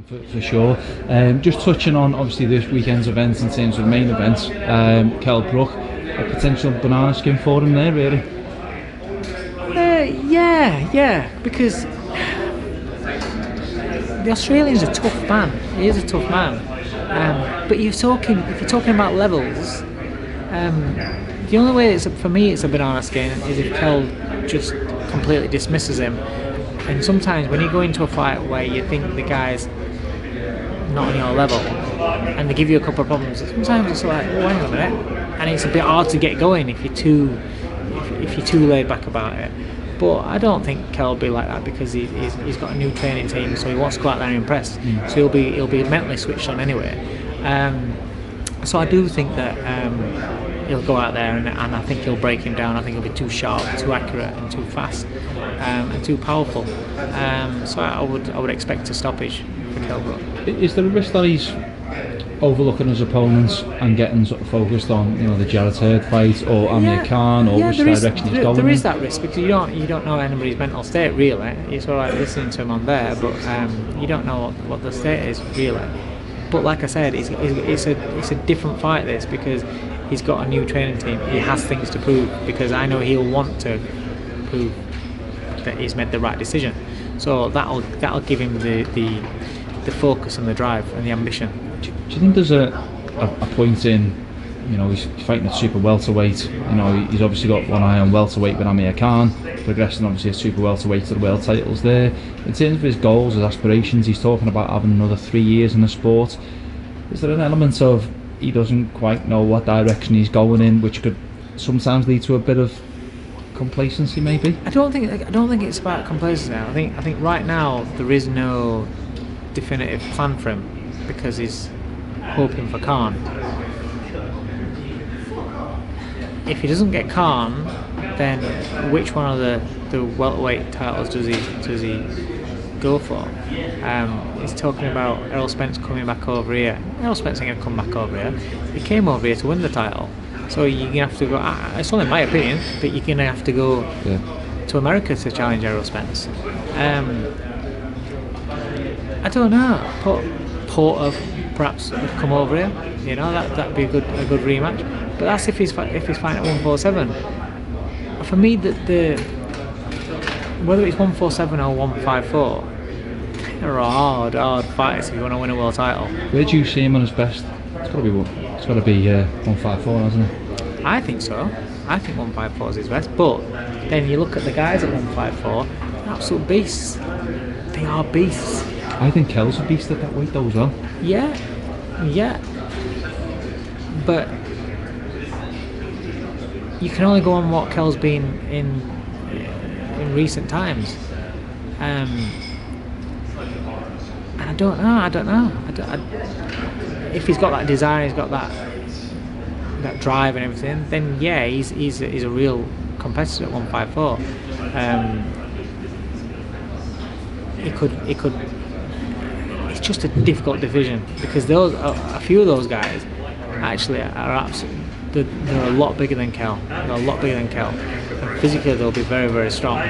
for sure. Just touching on obviously this weekend's events in terms of main events, Kell Brook, a potential banana skin for him there, really. Yeah, because the Australian's a tough man. He is a tough man. But if you're talking about levels, the only way for me it's a banana skin is if Kell just completely dismisses him. And sometimes when you go into a fight where you think the guy's not on your level and they give you a couple of problems, sometimes it's like, oh, hang on a minute, and it's a bit hard to get going if you're too laid back about it. But I don't think Kell will be like that because he's got a new training team, so he wants to go out there and impress. So he'll be mentally switched on anyway. So I do think that he'll go out there and I think he'll break him down. I think he'll be too sharp, too accurate, and too fast, and too powerful. So I would expect a stoppage for Kell Brook. Is there a risk that he's overlooking his opponents and getting sort of focused on, the Jarrett Hurd fight or Amir Khan or which direction he's going? There is that risk because you don't know anybody's mental state really. It's all right listening to him on there, but you don't know what the state is really. But like I said, it's a different fight this because he's got a new training team. He has things to prove because I know he'll want to prove that he's made the right decision. So that'll give him the focus and the drive and the ambition. Do you think there's a point in, he's fighting at super welterweight, he's obviously got one eye on welterweight with Amir Khan, progressing obviously at super welterweight to the world titles there. In terms of his goals, his aspirations, he's talking about having another 3 years in the sport. Is there an element of he doesn't quite know what direction he's going in, which could sometimes lead to a bit of complacency maybe? I don't think it's about complacency now. I think right now there is no definitive plan for him because he's hoping for Khan. If he doesn't get Khan, then which one of the welterweight titles does he go for? He's talking about Errol Spence coming back over here. Errol Spence ain't gonna come back over here. He came over here to win the title, so you're gonna have to go. It's only my opinion, but you're gonna have to go to America to challenge Errol Spence. I don't know. Porter perhaps would come over here. That'd be a good rematch. But that's if he's fighting at 147. For me, whether it's 147 or 154, they're hard fights if you want to win a world title. Where do you see him on his best? It's got to be 154, hasn't it? I think so. I think 154 is his best. But then you look at the guys at 154, they're absolute beasts. They are beasts. I think Kell's a beast at that weight though as well. Yeah. But you can only go on what Kell's been in recent times. And I don't know. If he's got that desire, he's got that drive and everything, then yeah, he's a real competitor at 154. He could. It's just a difficult division because a few of those guys actually are absolutely. They're a lot bigger than Kell. And physically they'll be very, very strong.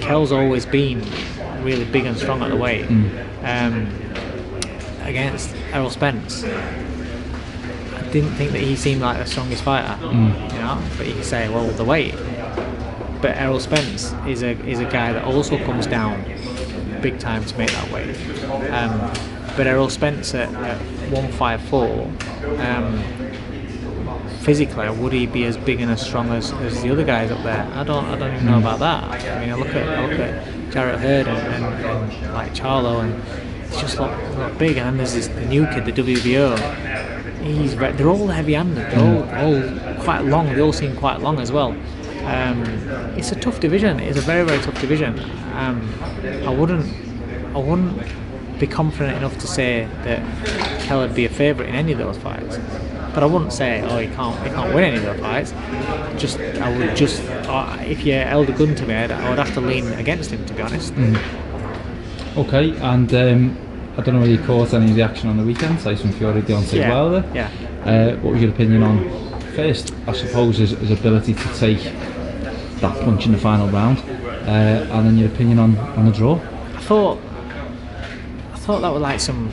Kell's always been really big and strong at the weight. Against Errol Spence, I didn't think that he seemed like the strongest fighter. But you can say, well, the weight. But Errol Spence is a guy that also comes down big time to make that weight. But Errol Spence at 154, physically, would he be as big and as strong as the other guys up there? I don't even know about that. I mean, I look at Jarrett Hurd and like Charlo, and it's just not big. And then there's the new kid, the WBO. They're all heavy-handed. They're all quite long. They all seem quite long as well. It's a tough division. It's a very, very tough division. I wouldn't be confident enough to say that Kell would be a favourite in any of those fights. But I wouldn't say, he can't win any of those fights. If you held a gun to me, I would have to lean against him, to be honest. Okay, and I don't know whether you caught any of the action on the weekend, Tyson Fury, Deontay Wilder. Yeah. What was your opinion on, first, I suppose, his ability to take that punch in the final round, and then your opinion on the draw? I thought thought that was like some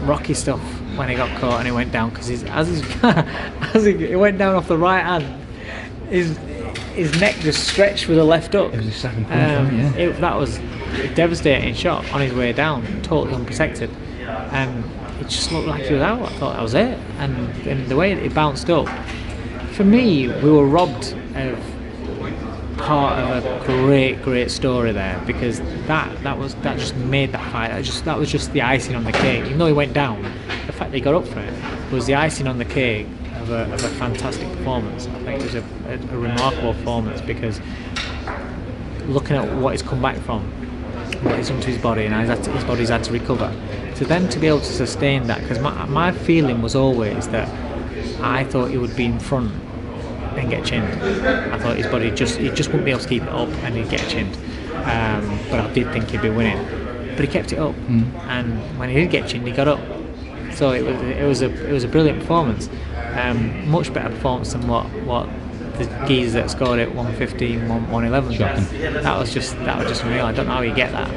Rocky stuff when he got caught and he went down, because as he went down off the right hand, his neck just stretched with the left up. It was his second punch, that was a devastating shot on his way down, totally unprotected. It just looked like he was out. I thought that was it. And the way it bounced up, for me, we were robbed of part of a great story there, because that just made that fight. That was just the icing on the cake. Even though he went down, the fact that he got up for it was the icing on the cake of a fantastic performance. I think it was a remarkable performance, because looking at what he's come back from, what he's done to his body, and his body's had to recover, to then to be able to sustain that, because my feeling was always that I thought he would be in front and get chinned. I thought his body just wouldn't be able to keep it up and he'd get chinned. But I did think he'd be winning. But he kept it up, and when he did get chinned, he got up. So it was a brilliant performance. Much better performance than what the geezers that scored it 115, 111. That was just unreal. I don't know how you get that.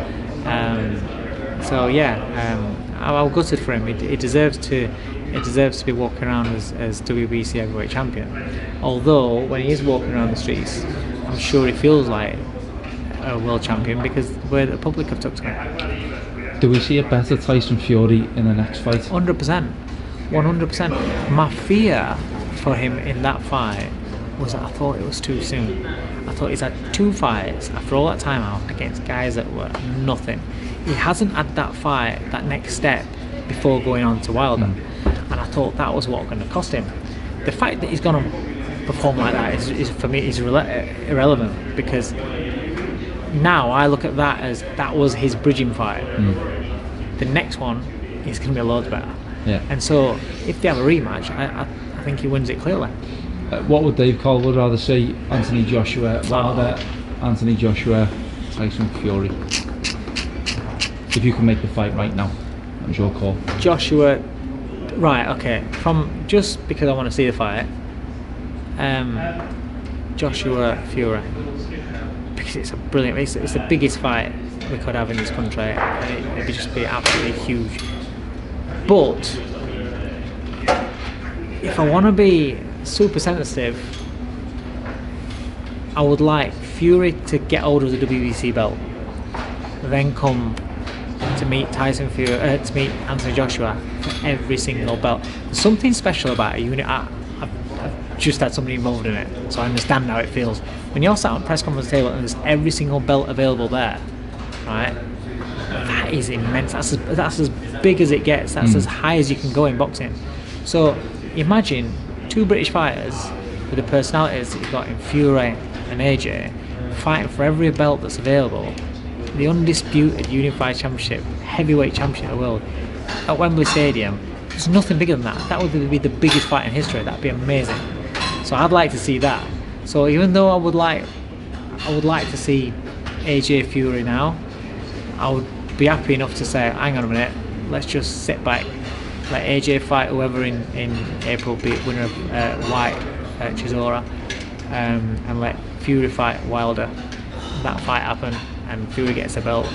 I'm gutted for him. He deserves to be walking around as WBC heavyweight champion. Although when he is walking around the streets, I'm sure he feels like a world champion, because where the public have took to him. Do we see a better Tyson Fury in the next fight? 100%. 100%. My fear for him in that fight was that I thought it was too soon. I thought he's had 2 fights after all that time out against guys that were nothing. He hasn't had that fight, that next step, before going on to Wilder. And I thought that was what was going to cost him. The fact that he's going to perform like that is for me is irrelevant, because now I look at that as that was his bridging fight. The next one is going to be loads better. Yeah. And so if they have a rematch, I think he wins it clearly. What would Dave Coldwell rather see? Anthony Joshua, Wilder, Anthony Joshua, Tyson Fury. If you can make the fight right now, that's your call. Joshua, right? Okay. From just because I want to see the fight, Joshua Fury, because it's a brilliant. It's the biggest fight we could have in this country, and it'd just be absolutely huge. But if I want to be super sensitive, I would like Fury to get hold of the WBC belt, then come to meet Tyson Fury, to meet Anthony Joshua for every single belt. There's something special about a unit. I've just had somebody involved in it, so I understand how it feels. When you're sat on a press conference table and there's every single belt available there, right? That is immense. That's as big as it gets. That's as high as you can go in boxing. So imagine 2 British fighters with the personalities that you've got in Fury and AJ fighting for every belt that's available. The undisputed unified championship, heavyweight championship of the world at Wembley Stadium. There's nothing bigger than that. That would be the biggest fight in history. That'd be amazing. So I'd like to see that. So even though I would like to see AJ Fury now, I would be happy enough to say, hang on a minute, let's just sit back, let AJ fight whoever in April, be it winner of White, Chisora, and let Fury fight Wilder. That fight happen, and Fury gets a belt,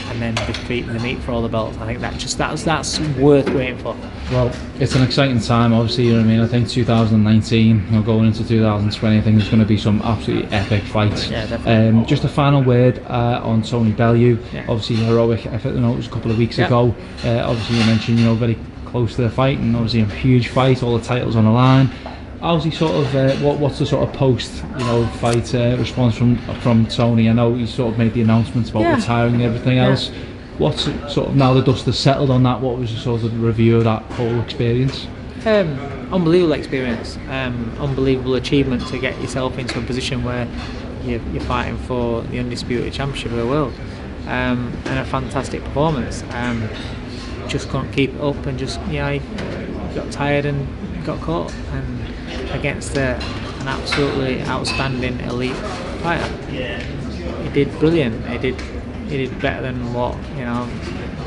and then defeat the meet for all the belts. I think that's worth waiting for. Well, it's an exciting time, obviously. You know what I mean. I think 2019, going into 2020, I think there's going to be some absolutely epic fights. Yeah, definitely. Just a final word on Tony Bellew. Yeah. Obviously, heroic effort. It was a couple of weeks ago. Obviously, you mentioned very close to the fight, and obviously a huge fight. All the titles on the line. How's he sort of? What's the sort of post fight response from Tony? I know he sort of made the announcements about retiring and everything else. What's sort of now the dust has settled on that? What was the sort of review of that whole experience? Unbelievable experience, unbelievable achievement to get yourself into a position where you're fighting for the undisputed championship of the world, and a fantastic performance. Just couldn't keep it up, and just he got tired and got caught, and against an absolutely outstanding elite fighter. He did brilliant. He did better than what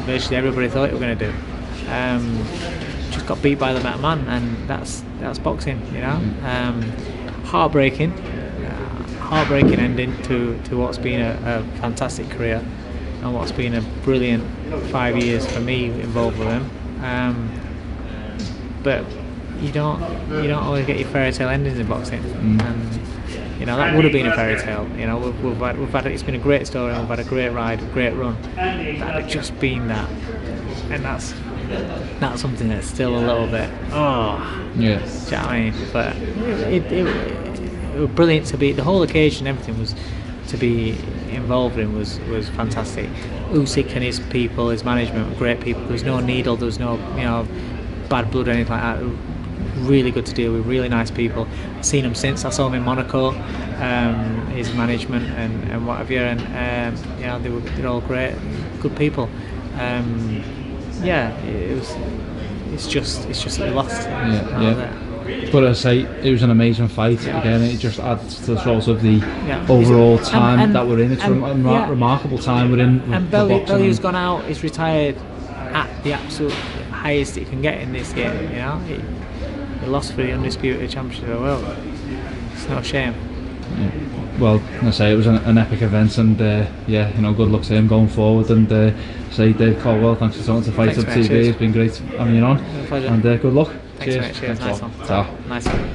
virtually everybody thought he was going to do. Just got beat by the better man, and that's boxing. Heartbreaking ending to what's been a fantastic career. and what's been a brilliant 5 years for me involved with him. But you don't always get your fairy tale endings in boxing, and you know that would have been a fairy tale. You know, we've had it's been a great story, and we've had a great ride, a great run. That had just been that, and that's something that's still a little bit. Oh, yeah. Do you know what I mean? But it was brilliant to be. The whole occasion, everything was to be involved in was fantastic. Usyk and his people, his management, were great people. There was no needle, there was no bad blood or anything like that. Really good to deal with, really nice people. I've seen him since. I saw him in Monaco, his management and what have you, and they're all great, good people. It's just that we lost. Yeah. But I say it was an amazing fight. Again, it just adds to the sort of the overall time that we're in. It's a remarkable time we're in. And Bellew's gone out. He's retired at the absolute highest he can get in this game. You know, he lost for the undisputed championship of the world. It's no shame. Yeah. Well, I say it was an epic event, and good luck to him going forward. And say Dave Coldwell, thanks for talking to Fight Up TV. It's been great having you on, and good luck. Thanks, mate. Cheers. Nice one. Ta. Nice one.